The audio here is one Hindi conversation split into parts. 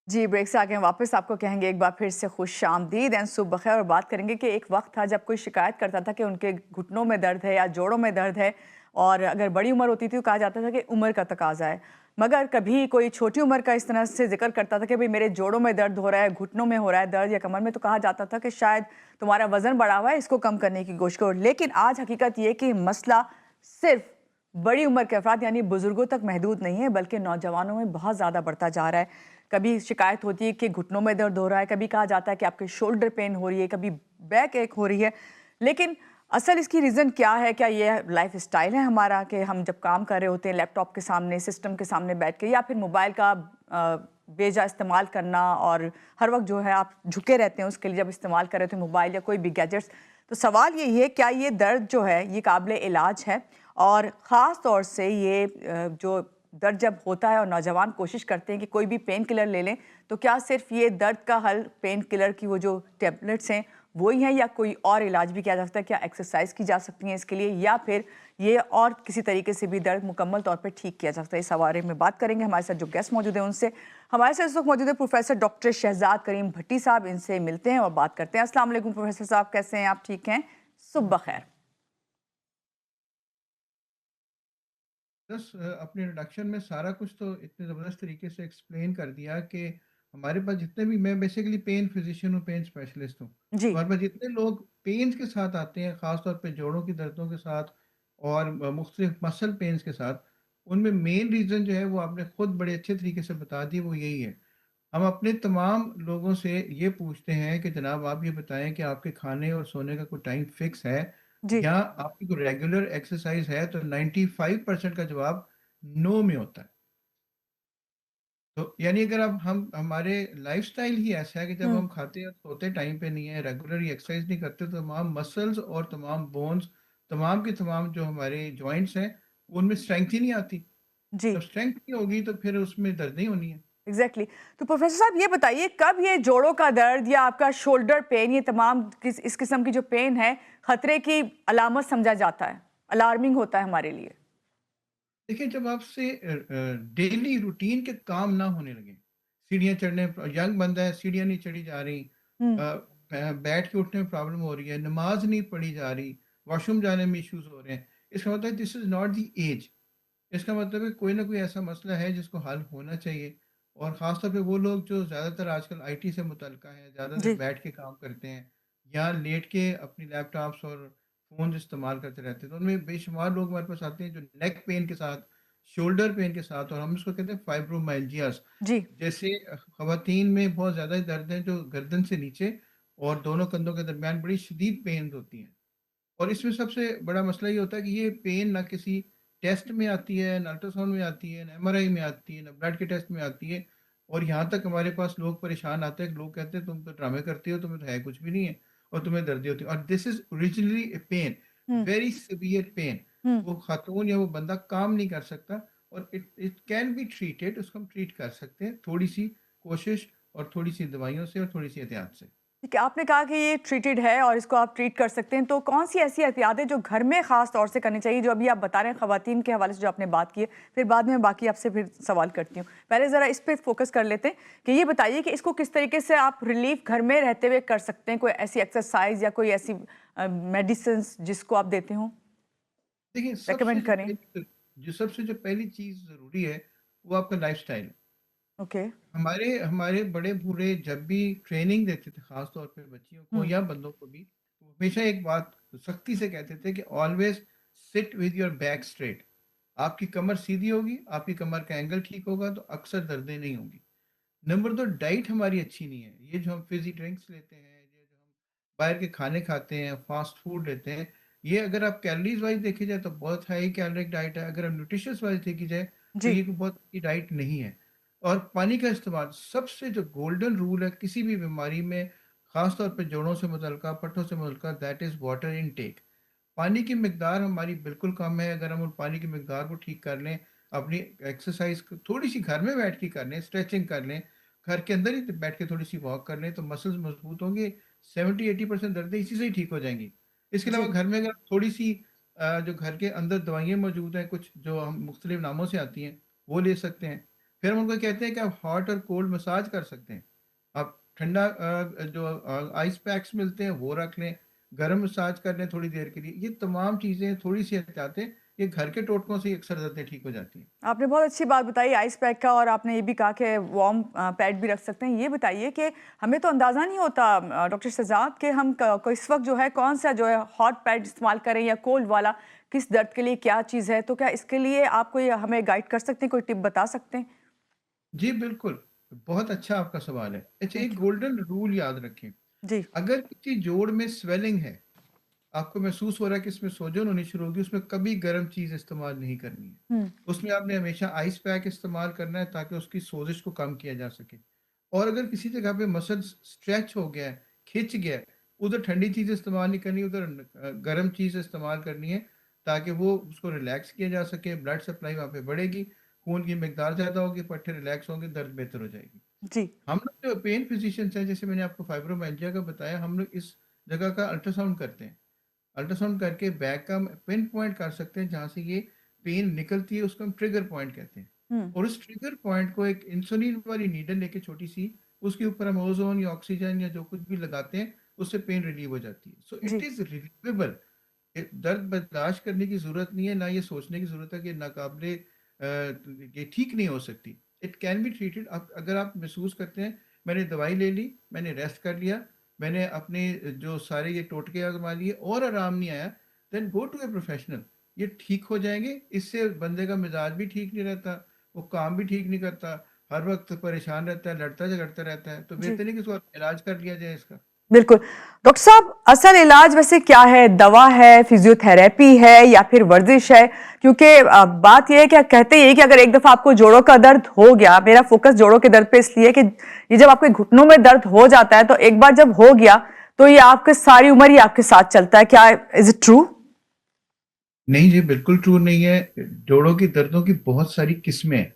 जी, ब्रेक से आगे हम वापस आपको कहेंगे एक बार फिर से खुशामदीद एंड सुबह बख़ैर और बात करेंगे कि एक वक़्त था जब कोई शिकायत करता था कि उनके घुटनों में दर्द है या जोड़ों में दर्द है और अगर बड़ी उम्र होती थी तो कहा जाता था कि उम्र का तकाज़ा है। मगर कभी कोई छोटी उम्र का इस तरह से ज़िक्र करता था कि भई मेरे जोड़ों में दर्द हो रहा है, घुटनों में हो रहा है दर्द या कमर में, तो कहा जाता था कि शायद तुम्हारा वज़न बढ़ा हुआ है, इसको कम करने की कोशिश करो। लेकिन आज हकीकत ये है कि मसला सिर्फ़ बड़ी उम्र के अफ़राद यानी बुज़ुर्गों तक महदूद नहीं है, बल्कि नौजवानों में बहुत ज़्यादा बढ़ता जा रहा है। कभी शिकायत होती है कि घुटनों में दर्द हो रहा है, कभी कहा जाता है कि आपके शोल्डर पेन हो रही है, कभी बैक एक हो रही है। लेकिन असल इसकी रीज़न क्या है? क्या ये लाइफ़स्टाइल है हमारा कि हम जब काम कर रहे होते हैं लैपटॉप के सामने, सिस्टम के सामने बैठ के, या फिर मोबाइल का बेजा इस्तेमाल करना और हर वक़्त जो है आप झुके रहते हैं उसके लिए जब इस्तेमाल कर रहे होते हैं मोबाइल या कोई भी गैजेट्स। तो सवाल यही है, क्या ये दर्द जो है ये काबिल इलाज है? और ख़ास तौर से ये जो दर्द जब होता है और नौजवान कोशिश करते हैं कि कोई भी पेन किलर ले लें, तो क्या सिर्फ़ ये दर्द का हल पेन किलर की वो जो टैबलेट्स हैं, वो ही हैं या कोई और इलाज भी किया जा सकता है? क्या एक्सरसाइज़ की जा सकती है इसके लिए या फिर ये और किसी तरीके से भी दर्द मुकम्मल तौर पे ठीक किया जा सकता है? इस बारे में बात करेंगे। हमारे साथ जो गेस्ट मौजूद हैं उनसे। हमारे साथ इस वक़्त मौजूद है प्रोफ़ेसर डॉक्टर शहज़ाद करीम भट्टी साहब, इनसे मिलते हैं और बात करते हैं। अस्सलाम वालेकुम प्रोफ़ेसर साहब, कैसे हैं आप? ठीक हैं? सुबह ख़ैर। बस अपने इंट्रोडक्शन में सारा कुछ तो इतने ज़बरदस्त तरीके से एक्सप्लेन कर दिया कि हमारे पास जितने भी मैं बेसिकली पेन फिजिशियन हूँ, पेन स्पेशलिस्ट हूँ। जी, हमारे पास जितने लोग पेन्स के साथ आते हैं, ख़ास तौर पे जोड़ों की दर्दों के साथ और मुख्तलिफ मसल पेन्स के साथ, उनमें मेन रीज़न जो है वो आपने खुद बड़े अच्छे तरीके से बता दी, वो यही है। हम अपने तमाम लोगों से ये पूछते हैं कि जनाब आप ये बताएँ कि आपके खाने और सोने का कोई टाइम फ़िक्स है जी। या आपकी कोई रेगुलर एक्सरसाइज़ है? तो 95% का जवाब नो में होता है। तो यानी अगर अब हम हमारे लाइफ़स्टाइल ही ऐसा है कि जब हुँ। हम खाते और सोते टाइम पे नहीं है, रेगुलर ही एक्सरसाइज़ नहीं करते, तो तमाम मसल्स और तमाम बोन्स, तमाम के तमाम जो हमारे जॉइंट्स हैं, उनमें स्ट्रेंथ ही नहीं आती। जी। जब स्ट्रेंथ नहीं होगी तो फिर उसमें दर्द नहीं होनी है। एग्ज़ैक्टली। तो प्रोफ़ेसर साहब ये बताइए, कब ये जोड़ों का दर्द या आपका शोल्डर पेन, ये तमाम इस किस्म की जो पेन है, खतरे की अलामत समझा जाता है? अलार्मिंग होता है हमारे लिए? देखिए, जब आपसे डेली रूटीन के काम ना होने लगे, सीढ़ियाँ चढ़ने यंग बंदा है, सीढ़ियाँ नहीं चढ़ी जा रही, हुँ। बैठ के उठने में प्रॉब्लम हो रही है, नमाज़ नहीं पढ़ी जा रही, वॉशरूम जाने में इश्यूज़ हो रहे हैं। इसका मतलब this is not the age. इसका मतलब है कोई ना कोई ऐसा मसला है जिसको हल होना चाहिए। और ख़ास तौर पे वो लोग जो ज़्यादातर आजकल आईटी से मुतल्लिक़ हैं, ज़्यादा देर जी। बैठ के काम करते हैं या लेट के अपनी लैपटॉप्स और फ़ोन्स इस्तेमाल करते रहते हैं। तो उनमें बेशुमार लोग हमारे पास आते हैं जो नेक पेन के साथ, शोल्डर पेन के साथ, और हम इसको कहते हैं फाइब्रोमाइल्जियाज़। जी। जैसे ख़वातीन में बहुत ज़्यादा दर्द है जो गर्दन से नीचे और दोनों कंधों के दरमियान बड़ी शदीद पेन्स होती हैं। और इसमें सबसे बड़ा मसला ये होता है कि ये पेन ना किसी टेस्ट में आती है, ना अल्ट्रासाउंड में आती है, ना एमआरआई में आती है, ना ब्लड के टेस्ट में आती है। और यहाँ तक हमारे पास लोग परेशान आते हैं, लोग कहते हैं तुम तो ड्रामे करती हो, तुम्हें तो है कुछ भी नहीं है और तुम्हें दर्द होती है। और this is originally a pain, hmm. Very severe pain. Hmm. वो खातून या वो बंदा काम नहीं कर सकता और it it can be treated, उसको हम ट्रीट कर सकते हैं, थोड़ी-सी कोशिश और थोड़ी-सी दवाइयों से और थोड़ी-सी एहतियात से। ठीक है, आपने कहा कि ये ट्रीटेड है और इसको आप ट्रीट कर सकते हैं, तो कौन-सी ऐसी एहतियात है जो घर में ख़ास तौर से करनी चाहिए, जो अभी आप बता रहे हैं ख़वातीन के हवाले से जो आपने बात की है, फिर बाद में मैं बाकी आपसे फिर सवाल करती हूँ। पहले ज़रा इस पे फ़ोकस कर लेते हैं कि ये बताइए कि इसको किस तरीके से आप रिलीफ़ घर में रहते हुए कर सकते हैं? कोई ऐसी एक्सरसाइज़ या कोई ऐसी मेडिसिन्स जिसको आप देते हों, देखिए, रिकमेंड करें? सबसे जो पहली चीज़ ज़रूरी है, वो आपका लाइफ़स्टाइल है। ओके। हमारे हमारे बड़े-बूढ़े जब भी ट्रेनिंग देते थे, ख़ास तौर पे बच्चियों को हुँ। या बंदों को भी, तो हमेशा एक बात सख्ती से कहते थे कि always sit with your back straight. आपकी कमर सीधी होगी, आपकी कमर का एंगल ठीक होगा, तो अक्सर दर्दें नहीं होंगी। नंबर 2, डाइट हमारी अच्छी नहीं है। ये जो हम फ़िज़ी ड्रिंक्स लेते हैं, ये जो हम बाहर के खाने खाते हैं, फ़ास्ट फ़ूड लेते हैं, ये अगर आप कैलोरीज़ वाइज़ देखी जाए तो बहुत हाई कैलोरिक डाइट है। अगर हम न्यूट्रिशियस वाइज़ देखी जाए तो जी। ये कोई बहुत अच्छी डाइट नहीं है। और पानी का इस्तेमाल सबसे जो गोल्डन रूल है किसी भी बीमारी में, ख़ास तौर पे जोड़ों से मुतल्लिक़ा, पट्टों से मुतल्लिक़ा, दैट इज़ वाटर इनटेक। पानी की मिकदार हमारी बिल्कुल कम है। अगर हम उन पानी की मिकदार को ठीक कर लें, अपनी एक्सरसाइज़ को थोड़ी-सी घर में बैठ के कर लें, स्ट्रेचिंग कर लें, घर के अंदर ही बैठ के थोड़ी-सी वॉक कर लें, तो मसल्स मज़बूत होंगे, 70-80% दर्दें इसी से ही ठीक हो जाएँगी। इसके अलावा जी। घर में अगर थोड़ी-सी जो घर के अंदर दवाइयाँ मौजूद हैं, कुछ जो हम मुख्तलिफ नामों से आती हैं, वो ले सकते हैं। फिर हम उनको कहते हैं कि आप हॉट और कोल्ड मसाज कर सकते हैं। आप ठंडा जो आइस पैक्स मिलते हैं वो रख लें, गर्म मसाज कर लें थोड़ी देर के लिए। ये तमाम चीज़ें, थोड़ी सी एहतियातें, ये घर के टोटकों से ही अक्सर दर्दें ठीक हो जाती हैं। आपने बहुत अच्छी बात बताई आइस पैक का, और आपने ये भी कहा कि वार्म पैड भी रख सकते हैं। ये बताइए कि हमें तो अंदाज़ा नहीं होता डॉक्टर शहजाद कि हम इस वक्त जो है कौन सा जो है हॉट पैड इस्तेमाल करें या कोल्ड वाला, किस दर्द के लिए क्या चीज़ है। तो क्या इसके लिए आप कोई हमें गाइड कर सकते हैं, कोई टिप बता सकते हैं? जी, बिल्कुल। बहुत अच्छा आपका सवाल है। अच्छा, एक थैंक यू। गोल्डन रूल याद रखें, जी। अगर किसी जोड़ में स्वेलिंग है, आपको महसूस हो रहा है कि इसमें सोजन होनी शुरू होगी, उसमें कभी गर्म चीज़ इस्तेमाल नहीं करनी है। हुँ। उसमें आपने हमेशा आइस पैक इस्तेमाल करना है ताकि उसकी सोजिश को कम किया जा सके। और अगर किसी जगह पे मसल स्ट्रेच हो गया है, खिंच गया है, उधर ठंडी चीज़ इस्तेमाल नहीं करनी, उधर गर्म चीज़ इस्तेमाल करनी है ताकि वो उसको रिलैक्स किया जा सके, ब्लड सप्लाई वहाँ पे बढ़ेगी, खून की मिकदार ज़्यादा होगी, पट्टे रिलैक्स होंगे, दर्द बेहतर हो जाएगी। जी। हम लोग जो पेन फिजिशियंस हैं, जैसे मैंने आपको फाइब्रोमाइल्जिया का बताया, हम लोग इस जगह का अल्ट्रासाउंड करते हैं। अल्ट्रासाउंड करके बैक का पिन पॉइंट कर सकते हैं जहाँ से ये पेन निकलती है, उसको हम ट्रिगर पॉइंट कहते हैं। हुँ। और उस ट्रिगर पॉइंट को एक इंसुलिन वाली नीडल लेके छोटी सी, उसके ऊपर हम ओजोन या ऑक्सीजन या जो कुछ भी लगाते हैं, उससे पेन रिलीव हो जाती है। सो इट जी। Is relievable. दर्द बर्दाश्त करने की जरूरत नहीं है, ना ये सोचने की जरूरत है कि नाकाबिले ये ठीक नहीं हो सकती। It can be treated. अगर आप महसूस करते हैं मैंने दवाई ले ली, मैंने रेस्ट कर लिया, मैंने अपने जो सारे ये टोटके आजमा लिए और आराम नहीं आया, then go to a professional. ये ठीक हो जाएंगे। इससे बंदे का मिजाज भी ठीक नहीं रहता, वो काम भी ठीक नहीं करता, हर वक्त परेशान रहता है, लड़ता झगड़ता रहता है। तो जी। बेहतर है कि इसको इलाज कर लिया जाए इसका। बिल्कुल। डॉक्टर साहब, असल इलाज वैसे क्या है? दवा है, फिजियोथेरेपी है, या फिर वर्जिश है? क्योंकि बात ये है कि कहते ये कि अगर एक दफ़ा आपको जोड़ों का दर्द हो गया, मेरा फोकस जोड़ों के दर्द पे इसलिए है कि ये जब आपके घुटनों में दर्द हो जाता है, तो एक बार जब हो गया, तो ये आपके सारी उम्र ही आपके साथ चलता है। क्या इज़ इट ट्रू? नहीं जी, बिल्कुल ट्रू नहीं है। जोड़ों की दर्दों की बहुत सारी किस्में हैं।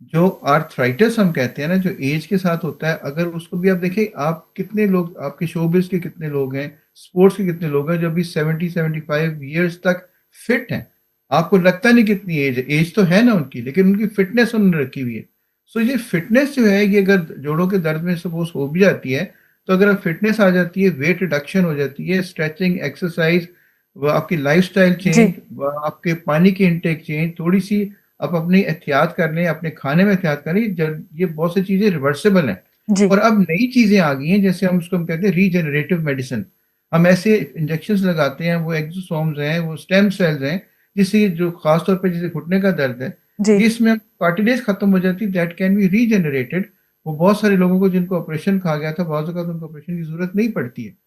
जो आर्थराइटिस हम कहते हैं ना, जो एज के साथ होता है, अगर उसको भी आप देखें, आप कितने लोग, आपके शोबिज़ के कितने लोग हैं, स्पोर्ट्स के कितने लोग हैं जो अभी 70-75 ईयर्स तक फिट हैं। आपको लगता नहीं कितनी एज है, एज तो है ना उनकी, लेकिन उनकी फिटनेस उन्होंने रखी हुई है। सो ये फिटनेस जो है, ये अगर जोड़ों के दर्द में सपोज़ हो भी जाती है, तो अगर फिटनेस आ जाती है, वेट रिडक्शन हो जाती है, स्ट्रेचिंग, एक्सरसाइज़, वो आपकी लाइफ़स्टाइल जी। चेंज, वो आपके पानी की इनटेक चेंज, थोड़ी-सी आप अपनी एहतियात कर लें, अपने खाने में एहतियात करें, ये बहुत सी चीज़ें रिवर्सिबल हैं। जी। और अब नई चीज़ें आ गई हैं, जैसे हम कहते हैं रीजेनरेटिव मेडिसिन। हम ऐसे इंजेक्शंस लगाते हैं, वो एक्सोसोम्स हैं, वो स्टेम सेल्स हैं, जिससे जो ख़ास तौर पे जैसे घुटने का दर्द है, जी। जिसमें कार्टिलेज खत्म हो जाती है, दैट कैन बी रीजेनरेटेड। वो बहुत सारे लोगों को जिनको ऑपरेशन कहा गया था, बाज़ औक़ात उनको ऑपरेशन की ज़रूरत नहीं पड़ती है।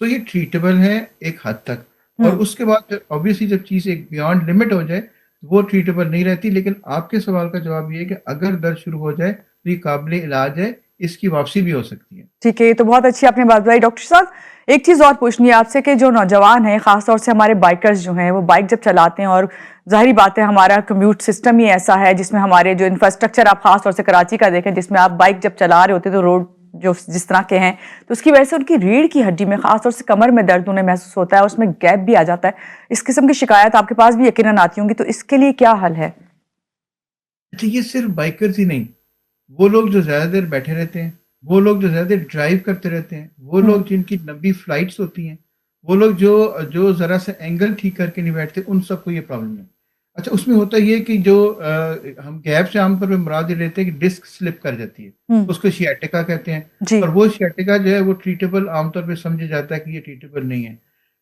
सो ये ट्रीटेबल है एक हद तक। और हुँ। उसके बाद ऑब्वियसली जब चीज़ एक बियॉन्ड लिमिट हो जाए, वो ट्रीटेबल नहीं रहती। लेकिन आपके सवाल का जवाब ये है कि अगर दर्द शुरू हो जाए, तो ये काबिल इलाज है, इसकी वापसी भी हो सकती है। ठीक है, ये तो बहुत अच्छी आपने बात बताई। डॉक्टर साहब, एक चीज़ और पूछनी है आपसे कि जो नौजवान हैं, ख़ास तौर से हमारे बाइकर्स जो हैं, वो बाइक जब चलाते हैं, और ज़ाहिर बात है हमारा कम्यूट सिस्टम ही ऐसा है जिसमें हमारे जो इंफ्रास्ट्रक्चर, आप ख़ास तौर से कराची का देखें, जिसमें आप बाइक जब चला रहे होते हैं तो रोड जो जिस तरह के हैं, तो उसकी वजह से उनकी रीढ़ की हड्डी में, ख़ास तौर से कमर में दर्द उन्हें महसूस होता है, उसमें गैप भी आ जाता है। इस किस्म की शिकायत आपके पास भी यकीनन आती होंगी, तो इसके लिए क्या हल है? अच्छा, ये सिर्फ बाइकर्स ही नहीं, वो लोग जो ज़्यादा देर बैठे रहते हैं, वो लोग जो ज़्यादा देर ड्राइव करते रहते हैं, वो हुँ। लोग जिनकी लंबी फ्लाइट्स होती हैं, वो लोग जो जो ज़रा सा एंगल ठीक करके नहीं बैठते, उन सबको ये प्रॉब्लम है। अच्छा, उसमें होता ये है कि जो हम गैप से आमतौर पे मुराद ये लेते हैं कि डिस्क स्लिप कर जाती है, हुँ। उसको सियाटिका कहते हैं। जी। और वो सियाटिका जो है वो ट्रीटेबल आमतौर पे समझा जाता है कि ये ट्रीटेबल नहीं है।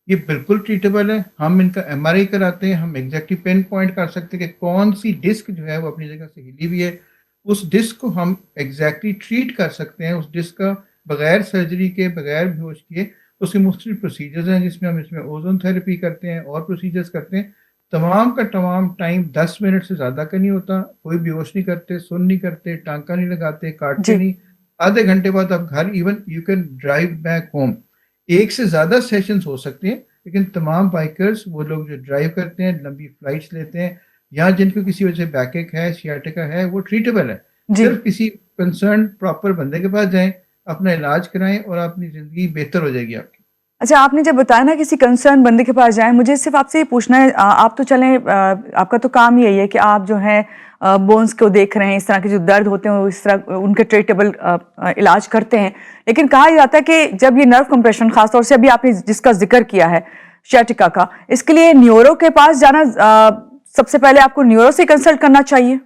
ये बिल्कुल ट्रीटेबल है। हम इनका एमआरआई कराते हैं, हम एग्ज़ैक्टली पिन पॉइंट कर सकते हैं कि कौन-सी डिस्क जो है वो अपनी जगह से हिली हुई है। उस डिस्क को हम एग्ज़ैक्टली ट्रीट कर सकते हैं, उस डिस्क का बगैर सर्जरी के, बगैर बेहोश किए। उसके मुख्तलिफ प्रोसीजर्स हैं, जिसमें हम इसमें ओज़ोन थेरेपी करते हैं और प्रोसीजर्स करते हैं। तमाम का तमाम टाइम 10 मिनट से ज़्यादा का नहीं होता। कोई बेहोश नहीं करते, सुन्न नहीं करते, टाँका नहीं लगाते, काटते जी। नहीं। आधे घंटे बाद आप घर, even you can drive back home. एक से ज़्यादा सेशंस हो सकते हैं, लेकिन तमाम बाइकर्स, वो लोग जो ड्राइव करते हैं, लंबी फ्लाइट्स लेते हैं, या जिनको किसी वजह से बैकएक है, सियाटिका है, वो ट्रीटेबल है। जी। सिर्फ किसी कंसर्न्ड प्रॉपर बंदे के पास जाएँ, अपना इलाज कराएँ और अपनी ज़िंदगी बेहतर हो जाएगी आपकी। अच्छा, आपने जब बताया ना किसी कंसर्न बंदे के पास जाएं, मुझे सिर्फ आपसे ये पूछना है, आप तो चलें, आपका तो काम ही यही है कि आप जो है बोन्स को देख रहे हैं, इस तरह के जो दर्द होते हैं वो इस तरह उनके ट्रीटेबल इलाज करते हैं। लेकिन कहा जाता है कि जब ये नर्व कंप्रेशन, खासतौर से अभी आपने जिसका जिक्र किया है शैटिका का, इसके लिए न्यूरो के पास जाना, सबसे पहले आपको न्यूरो से कंसल्ट करना चाहिए।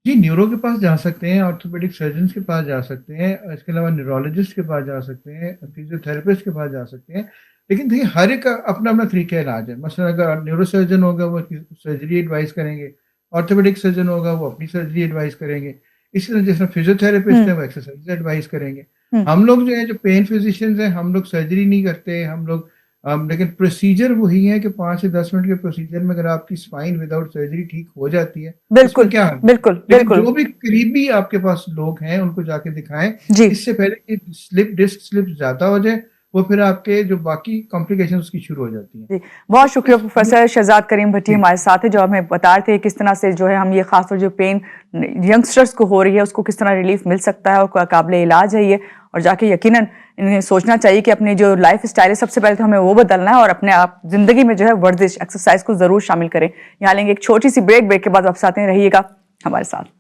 जी, न्यूरो के पास जा सकते हैं, ऑर्थोपेडिक सर्जन्स के पास जा सकते हैं, इसके अलावा न्यूरोलॉजिस्ट के पास जा सकते हैं, फिजियोथेरेपिस्ट के पास जा सकते हैं। लेकिन देखिए, हर एक का अपना-अपना तरीका इलाज है। मसलन अगर न्यूरो सर्जन होगा, वो सर्जरी एडवाइस करेंगे, ऑर्थोपेडिक सर्जन होगा, वो अपनी सर्जरी एडवाइस करेंगे। इसी तरह जैसे फिजियोथेरेपिस्ट हम्म। हैं, वो एक्सरसाइज एडवाइस करेंगे। हम्म। हम लोग जो है, जो पेन फिजिशियंस हैं, हम लोग सर्जरी नहीं करते, हम लोग लेकिन प्रोसीजर वही है कि 5 से 10 मिनट के प्रोसीजर में अगर आपकी स्पाइन विदाउट सर्जरी ठीक हो जाती है, उसमें बिल्कुल, क्या हर्ज है? बिल्कुल, लेकिन बिल्कुल। जो भी करीबी आपके पास लोग हैं, उनको जाके दिखाएँ, जी। इससे पहले कि डिस्क स्लिप ज़्यादा हो जाए, वो फिर आपके जो बाकी कॉम्प्लिकेशंस उसकी शुरू हो जाती हैं। जी, बहुत तो शुक्रिया इस प्रोफेसर शहजाद करीम भट्टी जी, हमारे साथ है, जो हमें बता रहे थे किस तरह से जो है हम ये खासतौर जो पेन यंगस्टर्स को हो रही है उसको किस तरह रिलीफ मिल सकता है और काबिल इलाज है ये। और जाके यकीनन इन्हें सोचना चाहिए कि अपनी जो लाइफ स्टाइल है सबसे पहले तो हमें वो बदलना है और अपने आप जिंदगी में जो है वर्जिश एक्सरसाइज को जरूर शामिल करें। यहाँ लेंगे एक छोटी सी ब्रेक के बाद वापस आते हैं, रहिएगा हमारे साथ।